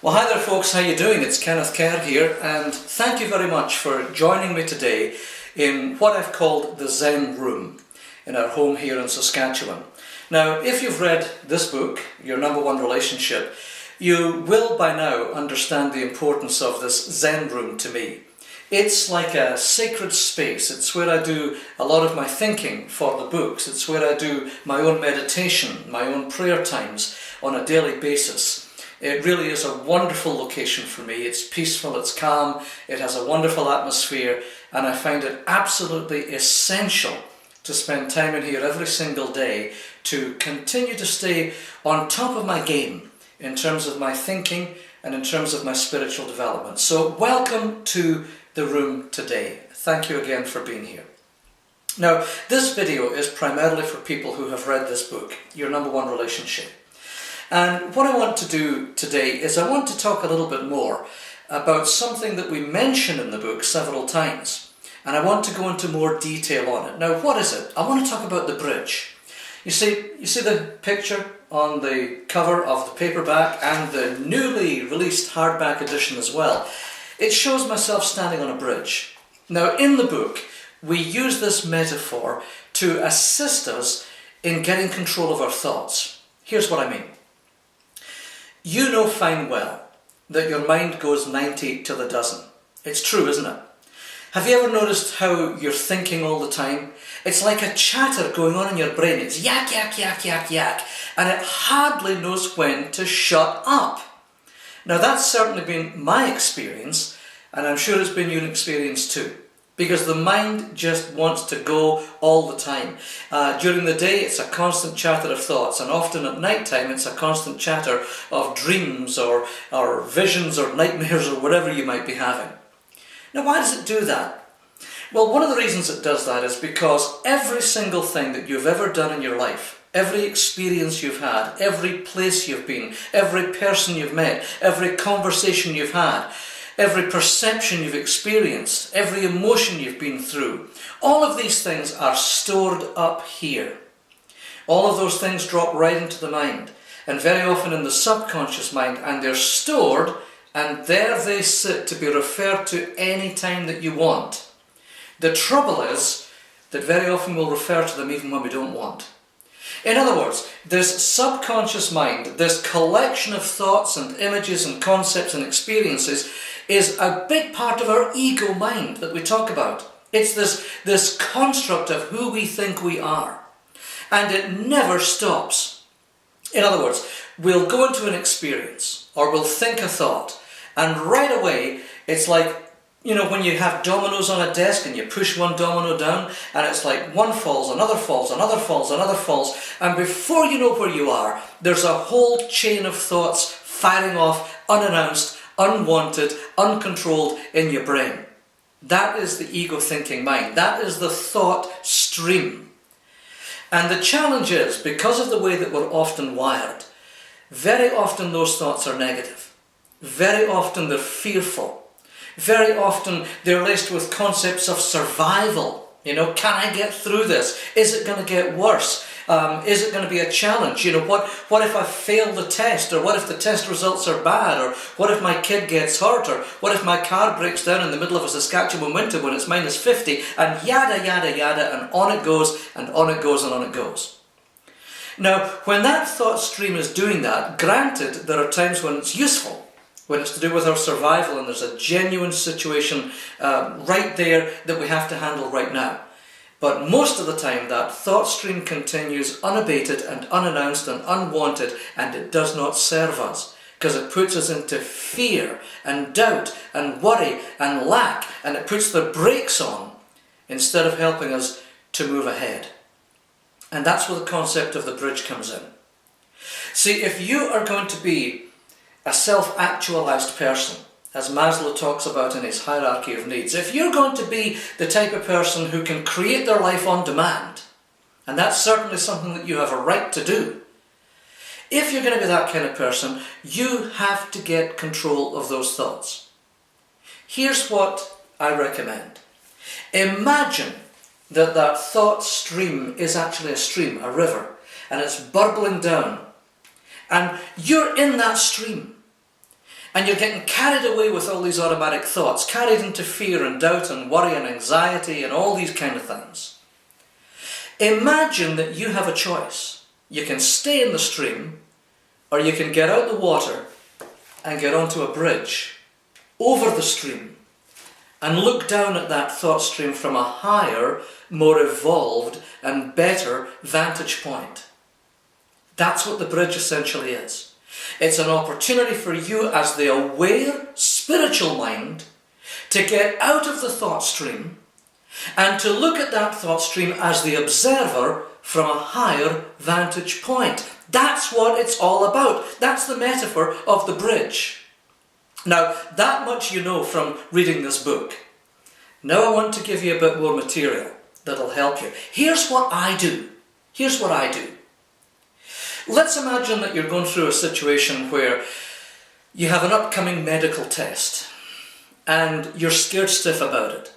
Well, hi there folks, how you doing? It's Kenneth Kerr here, and thank you very much for joining me today in what I've called the Zen Room in our home here in Saskatchewan. Now, if you've read this book, Your Number One Relationship, you will by now understand the importance of this Zen Room to me. It's like a sacred space. It's where I do a lot of my thinking for the books. It's where I do my own meditation, my own prayer times on a daily basis. It really is a wonderful location for me. It's peaceful, it's calm, it has a wonderful atmosphere, and I find it absolutely essential to spend time in here every single day to continue to stay on top of my game in terms of my thinking and in terms of my spiritual development. So welcome to the room today. Thank you again for being here. Now, this video is primarily for people who have read this book, Your Number One Relationship. And what I want to do today is I want to talk a little bit more about something that we mention in the book several times. And I want to go into more detail on it. Now, what is it? I want to talk about the bridge. You see the picture on the cover of the paperback and the newly released hardback edition as well. It shows myself standing on a bridge. Now, in the book, we use this metaphor to assist us in getting control of our thoughts. Here's what I mean. You know fine well that your mind goes 90 to the dozen. It's true, isn't it? Have you ever noticed how you're thinking all the time? It's like a chatter going on in your brain. It's yak, yak, yak, yak, yak, and it hardly knows when to shut up. Now that's certainly been my experience, and I'm sure it's been your experience too. Because the mind just wants to go all the time. During the day it's a constant chatter of thoughts, and often at night time it's a constant chatter of dreams or visions or nightmares or whatever you might be having. Now, why does it do that? Well, one of the reasons it does that is because every single thing that you've ever done in your life, every experience you've had, every place you've been, every person you've met, every conversation you've had, every perception you've experienced, every emotion you've been through, all of these things are stored up here. All of those things drop right into the mind, and very often in the subconscious mind, and they're stored, and there they sit to be referred to any time that you want. The trouble is that very often we'll refer to them even when we don't want. In other words, this subconscious mind, this collection of thoughts and images and concepts and experiences is a big part of our ego mind that we talk about. It's this construct of who we think we are. And it never stops. In other words, we'll go into an experience or we'll think a thought, and right away it's like, you know, when you have dominoes on a desk and you push one domino down and it's like one falls, another falls, another falls, another falls, and before you know where you are, there's a whole chain of thoughts firing off unannounced, unwanted, uncontrolled in your brain. That is the ego thinking mind. That is the thought stream. And the challenge is, because of the way that we're often wired, very often those thoughts are negative. Very often they're fearful. Very often they're laced with concepts of survival. You know, can I get through this? Is it going to get worse? Is it going to be a challenge? You know, what if I fail the test? Or what if the test results are bad? Or what if my kid gets hurt? Or what if my car breaks down in the middle of a Saskatchewan winter when it's minus 50? And yada, yada, yada, and on it goes, and on it goes, and on it goes. Now, when that thought stream is doing that, granted, there are times when it's useful, when it's to do with our survival and there's a genuine situation right there that we have to handle right now. But most of the time that thought stream continues unabated and unannounced and unwanted, and it does not serve us because it puts us into fear and doubt and worry and lack, and it puts the brakes on instead of helping us to move ahead. And that's where the concept of the bridge comes in. See, if you are going to be a self-actualized person, as Maslow talks about in his hierarchy of needs, if you're going to be the type of person who can create their life on demand, and that's certainly something that you have a right to do, if you're going to be that kind of person, you have to get control of those thoughts. Here's what I recommend. Imagine that thought stream is actually a stream, a river, and it's burbling down. And you're in that stream. and you're getting carried away with all these automatic thoughts, carried into fear and doubt and worry and anxiety and all these kind of things. Imagine that you have a choice. You can stay in the stream, or you can get out the water and get onto a bridge over the stream and look down at that thought stream from a higher, more evolved and better vantage point. That's what the bridge essentially is. It's an opportunity for you as the aware spiritual mind to get out of the thought stream and to look at that thought stream as the observer from a higher vantage point. That's what it's all about. That's the metaphor of the bridge. Now, that much you know from reading this book. Now I want to give you a bit more material that'll help you. Here's what I do. Here's what I do. Let's imagine that you're going through a situation where you have an upcoming medical test and you're scared stiff about it.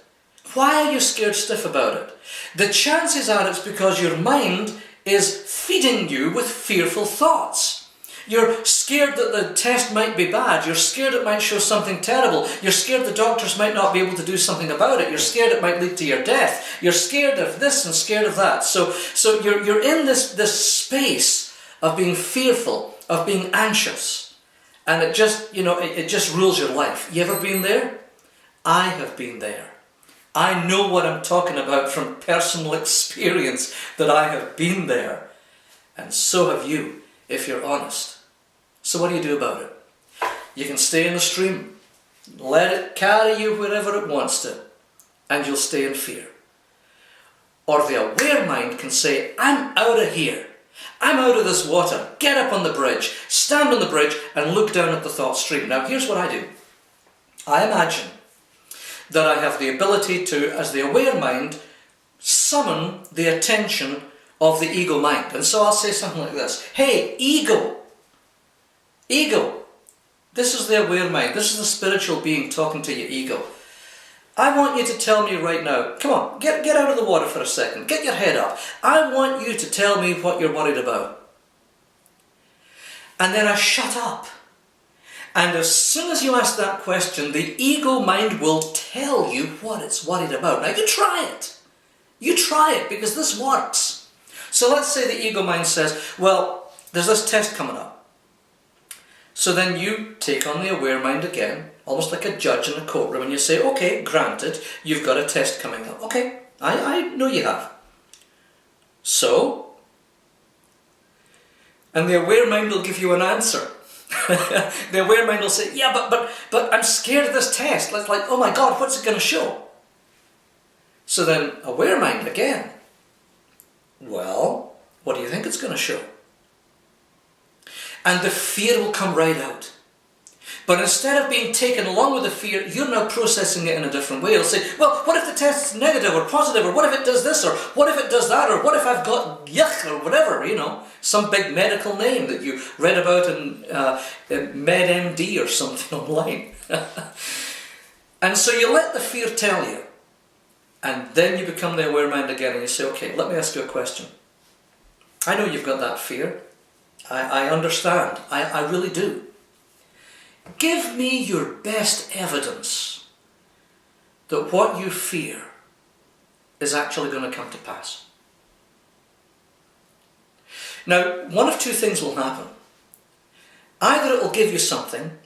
Why are you scared stiff about it? The chances are it's because your mind is feeding you with fearful thoughts. You're scared that the test might be bad. You're scared it might show something terrible. You're scared the doctors might not be able to do something about it. You're scared it might lead to your death. You're scared of this and scared of that. So you're in this space of being fearful, of being anxious. And it just, it just rules your life. You ever been there? I have been there. I know what I'm talking about from personal experience, that I have been there. And so have you, if you're honest. So what do you do about it? You can stay in the stream. Let it carry you wherever it wants to. And you'll stay in fear. Or the aware mind can say, I'm out of here. I'm out of this water. Get up on the bridge. Stand on the bridge and look down at the thought stream. Now here's what I do. I imagine that I have the ability to, as the aware mind, summon the attention of the ego mind. And so I'll say something like this. Hey, ego. Ego. This is the aware mind. This is the spiritual being talking to your ego. I want you to tell me right now, come on, get out of the water for a second. Get your head up. I want you to tell me what you're worried about. And then I shut up. And as soon as you ask that question, the ego mind will tell you what it's worried about. Now you try it. You try it, because this works. So let's say the ego mind says, well, there's this test coming up. So then you take on the aware mind again, almost like a judge in a courtroom, and you say, okay, granted, you've got a test coming up. Okay, I know you have. So? And the aware mind will give you an answer. The aware mind will say, yeah, but I'm scared of this test. Like, oh my God, what's it going to show? So then, aware mind again. Well, what do you think it's going to show? And the fear will come right out. But instead of being taken along with the fear, you're now processing it in a different way. It'll say, well, what if the test's negative or positive, or what if it does this, or what if it does that, or what if I've got yuck, or whatever, some big medical name that you read about in MedMD or something online. And so you let the fear tell you, and then you become the aware mind again, and you say, okay, let me ask you a question. I know you've got that fear. I understand. I really do. Give me your best evidence that what you fear is actually going to come to pass. Now, one of two things will happen. Either it will give you something,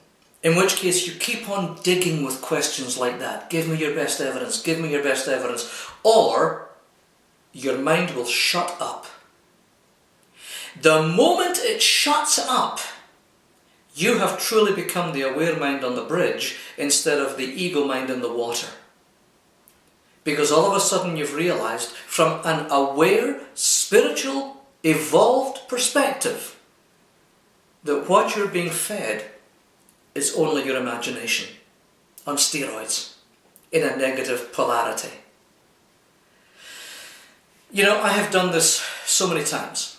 in which case you keep on digging with questions like that. Give me your best evidence, give me your best evidence. Or your mind will shut up. The moment it shuts up, you have truly become the aware mind on the bridge instead of the ego mind in the water. Because all of a sudden you've realized, from an aware, spiritual, evolved perspective, that what you're being fed is only your imagination on steroids in a negative polarity. I have done this so many times.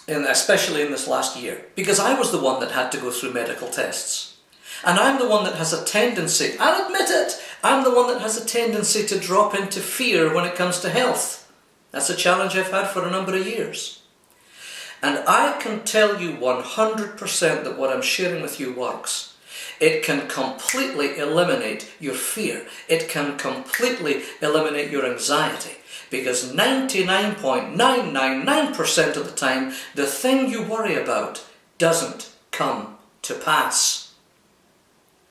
And especially in this last year, because I was the one that had to go through medical tests. And I'm the one that has a tendency, I'll admit it, I'm the one that has a tendency to drop into fear when it comes to health. That's a challenge I've had for a number of years. And I can tell you 100% that what I'm sharing with you works. It can completely eliminate your fear. It can completely eliminate your anxiety. Because 99.999% of the time, the thing you worry about doesn't come to pass.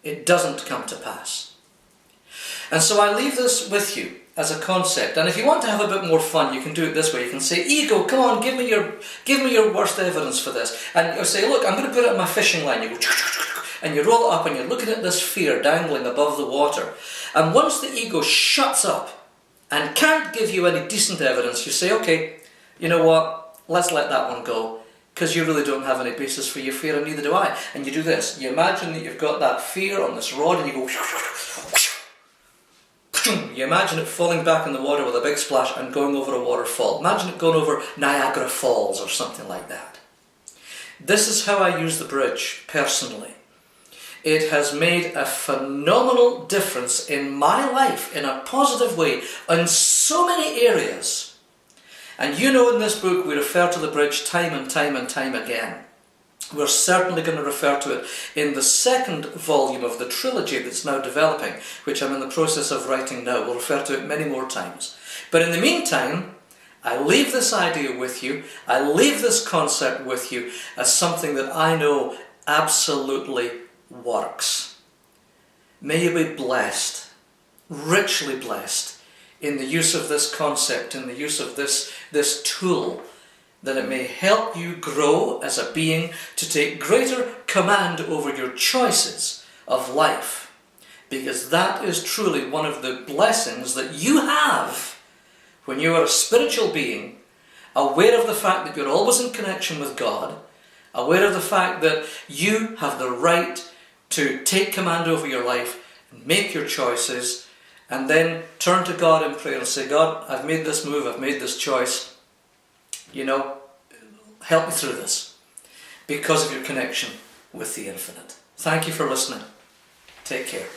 It doesn't come to pass. And so I leave this with you as a concept. And if you want to have a bit more fun, you can do it this way. You can say, ego, come on, give me your worst evidence for this. And you'll say, look, I'm going to put it on my fishing line. You go, and you roll it up and you're looking at this fear dangling above the water. And once the ego shuts up and can't give you any decent evidence, you say, okay, you know what, let's let that one go, because you really don't have any basis for your fear, and neither do I. And you do this. You imagine that you've got that fear on this rod, and you go, you imagine it falling back in the water with a big splash and going over a waterfall. Imagine it going over Niagara Falls or something like that. This is how I use the bridge, personally. It has made a phenomenal difference in my life in a positive way in so many areas. And you know, in this book we refer to the bridge time and time and time again. We're certainly going to refer to it in the second volume of the trilogy that's now developing, which I'm in the process of writing now. We'll refer to it many more times. But in the meantime, I leave this idea with you. I leave this concept with you as something that I know absolutely works. May you be blessed, richly blessed, in the use of this concept, in the use of this tool, that it may help you grow as a being to take greater command over your choices of life. Because that is truly one of the blessings that you have when you are a spiritual being, aware of the fact that you're always in connection with God, aware of the fact that you have the right to take command over your life, make your choices, and then turn to God in prayer and say, God, I've made this move, I've made this choice. You know, help me through this because of your connection with the infinite. Thank you for listening. Take care.